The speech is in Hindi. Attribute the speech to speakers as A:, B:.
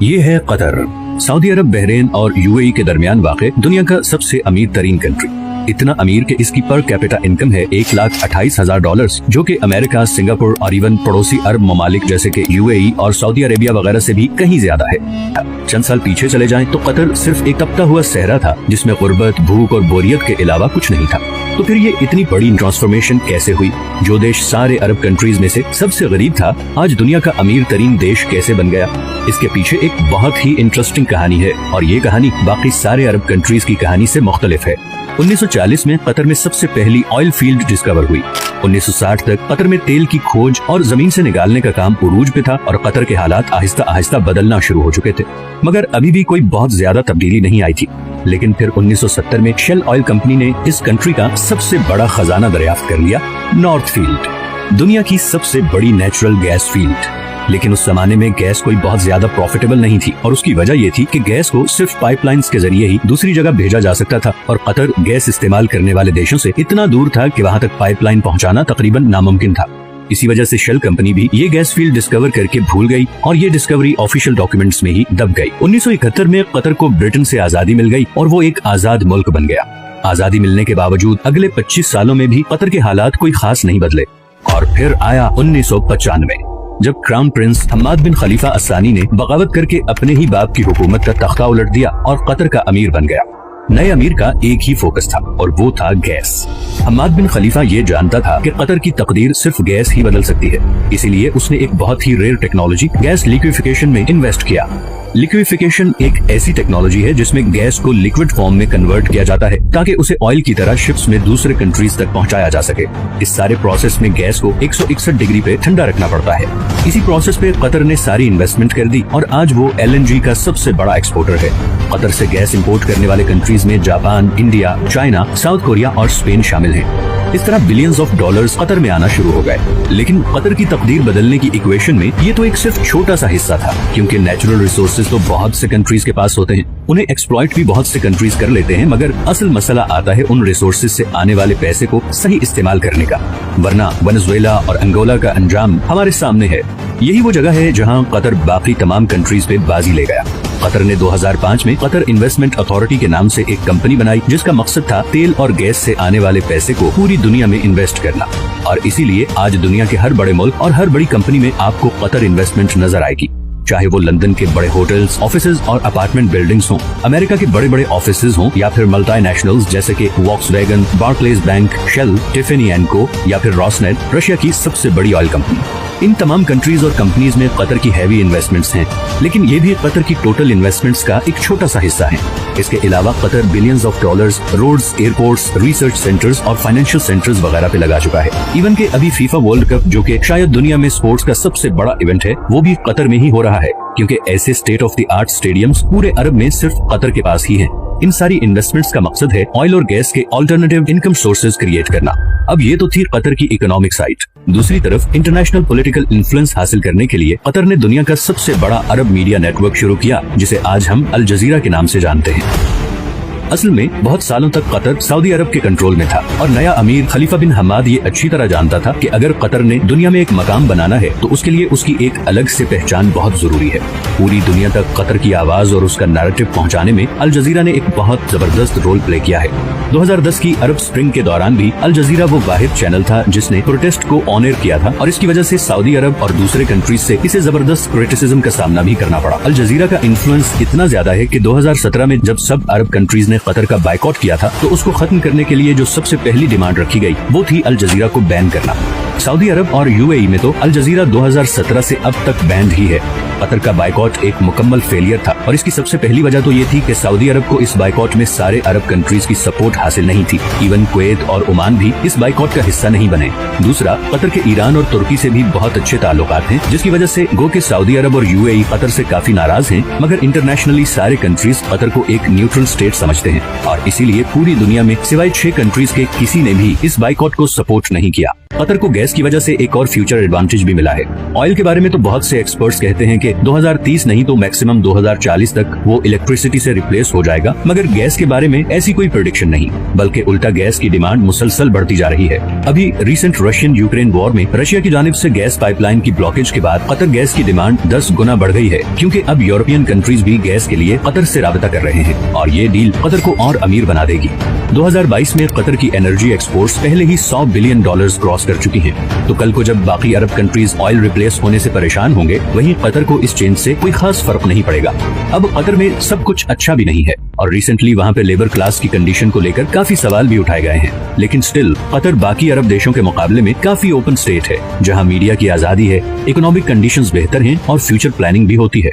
A: ये है कतर। सऊदी अरब, बहरीन और यूएई के दरमियान वाक़ दुनिया का सबसे अमीर तरीन कंट्री। इतना अमीर कि इसकी पर कैपिटा इनकम है $1,28,000, जो कि अमेरिका, सिंगापुर और इवन पड़ोसी अरब ममालिक जैसे कि यूएई और सऊदी अरेबिया वगैरह से भी कहीं ज्यादा है। चंद साल पीछे चले जाएं तो कतर सिर्फ एक तपता हुआ सहरा था जिसमें गुर्बत, भूख और बोरियत के अलावा कुछ नहीं था। तो फिर ये इतनी बड़ी ट्रांसफॉर्मेशन कैसे हुई? जो देश सारे अरब कंट्रीज में से सबसे गरीब था, आज दुनिया का अमीर तरीन देश कैसे बन गया? इसके पीछे एक बहुत ही इंटरेस्टिंग कहानी है और ये कहानी बाकी सारे अरब कंट्रीज की कहानी से मुख्तलिफ है। 1940 में कतर में सबसे पहली ऑयल फील्ड डिस्कवर हुई। 1960 तक कतर में तेल की खोज और जमीन से निकालने का काम उरूज पे था और कतर के हालात आहिस्ता आहिस्ता बदलना शुरू हो चुके थे, मगर अभी भी कोई बहुत ज्यादा तब्दीली नहीं आई थी। लेकिन फिर 1970 में शेल ऑयल कंपनी ने इस कंट्री का सबसे बड़ा खजाना दरियाफ्त कर लिया, नॉर्थ फील्ड, दुनिया की सबसे बड़ी नेचुरल गैस फील्ड। लेकिन उस जमाने में गैस कोई बहुत ज्यादा प्रॉफिटेबल नहीं थी और उसकी वजह ये थी कि गैस को सिर्फ पाइपलाइंस के जरिए ही दूसरी जगह भेजा जा सकता था और कतर गैस इस्तेमाल करने वाले देशों से इतना दूर था कि वहाँ तक पाइपलाइन पहुँचाना तकरीबन नामुमकिन था। इसी वजह से शेल कंपनी भी ये गैस फील्ड डिस्कवर करके भूल गई और ये डिस्कवरी ऑफिशियल डॉक्यूमेंट्स में ही दब गई। 1971 में कतर को ब्रिटेन से आजादी मिल गई और वो एक आजाद मुल्क बन गया। आजादी मिलने के बावजूद अगले 25 सालों में भी कतर के हालात कोई खास नहीं बदले। और फिर आया 1995 जब क्राउन प्रिंस हम्माद बिन खलीफा अस्सानी ने बगावत करके अपने ही बाप की हुकूमत का तख्ता उलट दिया और कतर का अमीर बन गया। नए अमीर का एक ही फोकस था और वो था गैस। हम्माद बिन खलीफा ये जानता था कि कतर की तकदीर सिर्फ गैस ही बदल सकती है, इसीलिए उसने एक बहुत ही रेयर टेक्नोलॉजी गैस लिक्विफिकेशन में इन्वेस्ट किया। लिक्विफिकेशन एक ऐसी टेक्नोलॉजी है जिसमें गैस को लिक्विड फॉर्म में कन्वर्ट किया जाता है ताकि उसे ऑयल की तरह शिप्स में दूसरे कंट्रीज तक पहुंचाया जा सके। इस सारे प्रोसेस में गैस को 161 डिग्री पे ठंडा रखना पड़ता है। इसी प्रोसेस पे कतर ने सारी इन्वेस्टमेंट कर दी और आज वो LNG का सबसे बड़ा एक्सपोर्टर है। कतर से गैस इंपोर्ट करने वाले कंट्रीज में Japan, India, China, south Korea और स्पेन शामिल हैं। इस तरह बिलियंस ऑफ डॉलर्स कतर में आना शुरू हो गए। लेकिन कतर की तकदीर बदलने की इक्वेशन में ये तो एक सिर्फ छोटा सा हिस्सा था, क्योंकि नेचुरल रिसोर्सेज तो बहुत से कंट्रीज के पास होते हैं, उन्हें एक्सप्लॉइट भी बहुत से कंट्रीज कर लेते हैं, मगर असल मसला आता है उन रिसोर्सेज से आने वाले पैसे को सही इस्तेमाल करने का। वरना वेनेजुएला और अंगोला का अंजाम हमारे सामने है। यही वो जगह है जहाँ कतर बाकी तमाम कंट्रीज पे बाजी ले गया। कतर ने 2005 में कतर इन्वेस्टमेंट अथॉरिटी के नाम से एक कंपनी बनाई जिसका मकसद था तेल और गैस से आने वाले पैसे को पूरी दुनिया में इन्वेस्ट करना। और इसीलिए आज दुनिया के हर बड़े मुल्क और हर बड़ी कंपनी में आपको कतर इन्वेस्टमेंट नजर आएगी, चाहे वो लंदन के बड़े होटल्स, ऑफिसेज और अपार्टमेंट बिल्डिंग्स हों, अमेरिका के बड़े बड़े ऑफिसेज हों, या फिर मल्टीनेशनल्स जैसे कि Volkswagen, Barclays bank, Shell, Tiffany and Co, या फिर रॉसनेट, रशिया की सबसे बड़ी ऑयल कंपनी। इन तमाम कंट्रीज और कंपनीज में कतर की हैवी इन्वेस्टमेंट्स हैं, लेकिन ये भी कतर की टोटल इन्वेस्टमेंट्स का एक छोटा सा हिस्सा है। इसके अलावा Qatar billions of dollars roads, airports, research centres और फाइनेंशियल सेंटर्स वगैरह पे लगा चुका है। इवन के अभी फीफा वर्ल्ड कप, जो कि शायद दुनिया में स्पोर्ट्स का सबसे बड़ा इवेंट है, वो भी कतर में ही हो रहा है, क्योंकि ऐसे state of the art stadiums पूरे अरब में सिर्फ कतर के पास ही हैं। इन सारी इन्वेस्टमेंट्स का मकसद है ऑयल और गैस के अल्टरनेटिव इनकम सोर्सेज क्रिएट करना। अब ये तो थी कतर की इकोनॉमिक साइड। दूसरी तरफ इंटरनेशनल पॉलिटिकल इन्फ्लुएंस हासिल करने के लिए कतर ने दुनिया का सबसे बड़ा अरब मीडिया नेटवर्क शुरू किया, जिसे आज हम अल जजीरा के नाम से जानते हैं। असल में बहुत सालों तक कतर सऊदी अरब के कंट्रोल में था और नया अमीर खलीफा बिन हम्माद ये अच्छी तरह जानता था कि अगर कतर ने दुनिया में एक मकाम बनाना है तो उसके लिए उसकी एक अलग से पहचान बहुत जरूरी है। पूरी दुनिया तक कतर की आवाज और उसका नैरेटिव पहुंचाने में अल जजीरा ने एक बहुत जबरदस्त रोल प्ले किया है। 2010 की अरब स्प्रिंग के दौरान भी अल जजीरा वो वाहिद चैनल था जिसने प्रोटेस्ट को ऑनर किया था और इसकी वजह से सऊदी अरब और दूसरे कंट्रीज से इसे जबरदस्त क्रिटिसिज्म का सामना भी करना पड़ा। अल जजीरा का इन्फ्लुएंस इतना ज्यादा है कि 2017 में जब सब अरब कंट्रीज ने कतर का बाइकआउट किया था तो उसको खत्म करने के लिए जो सबसे पहली डिमांड रखी गई वो थी अल जजीरा को बैन करना। सऊदी अरब और यूएई में तो अल जजीरा 2017 से अब तक बैंड ही है। कतर का बाइकआउट एक मुकम्मल फेलियर था और इसकी सबसे पहली वजह तो ये थी कि सऊदी अरब को इस बाइकआउट में सारे अरब कंट्रीज की सपोर्ट हासिल नहीं थी। इवन कुवैत और ओमान भी इस बाइकआउट का हिस्सा नहीं बने। दूसरा, कतर के ईरान और तुर्की से भी बहुत अच्छे ताल्लुकात हैं, जिसकी वजह से गो के सऊदी अरब और यूएई कतर से काफी नाराज हैं, मगर इंटरनेशनली सारे कंट्रीज कतर को एक न्यूट्रल स्टेट समझते हैं और इसीलिए पूरी दुनिया में सिवाय 6 कंट्रीज के किसी ने भी इस बाइकआउट को सपोर्ट नहीं किया। कतर को गैस की वजह से एक और फ्यूचर एडवांटेज भी मिला है। ऑयल के बारे में तो बहुत से एक्सपर्ट्स कहते हैं कि 2030 नहीं तो मैक्सिमम 2040 तक वो इलेक्ट्रिसिटी से रिप्लेस हो जाएगा, मगर गैस के बारे में ऐसी कोई प्रेडिक्शन नहीं, बल्कि उल्टा गैस की डिमांड मुसलसल बढ़ती जा रही है। अभी रिसेंट रशियन यूक्रेन वॉर में रशिया की जानिब से गैस पाइपलाइन की ब्लॉकेज के बाद कतर गैस की डिमांड 10 गुना बढ़ गई है, क्योंकि अब यूरोपियन कंट्रीज भी गैस के लिए कतर से राबता कर रहे हैं और ये डील कतर को और अमीर बना देगी। 2022 में कतर की एनर्जी एक्सपोर्ट्स पहले ही $100 बिलियन क्रॉस कर चुकी हैं। तो कल को जब बाकी अरब कंट्रीज ऑयल रिप्लेस होने से परेशान होंगे, वहीं कतर को इस चेंज से कोई खास फर्क नहीं पड़ेगा। अब कतर में सब कुछ अच्छा भी नहीं है और रिसेंटली वहाँ पे लेबर क्लास की कंडीशन को लेकर काफी सवाल भी उठाए गए हैं, लेकिन स्टिल कतर बाकी अरब देशों के मुकाबले में काफी ओपन स्टेट है, जहाँ मीडिया की आजादी है, इकोनॉमिक कंडीशंस बेहतर हैं और फ्यूचर प्लानिंग भी होती है।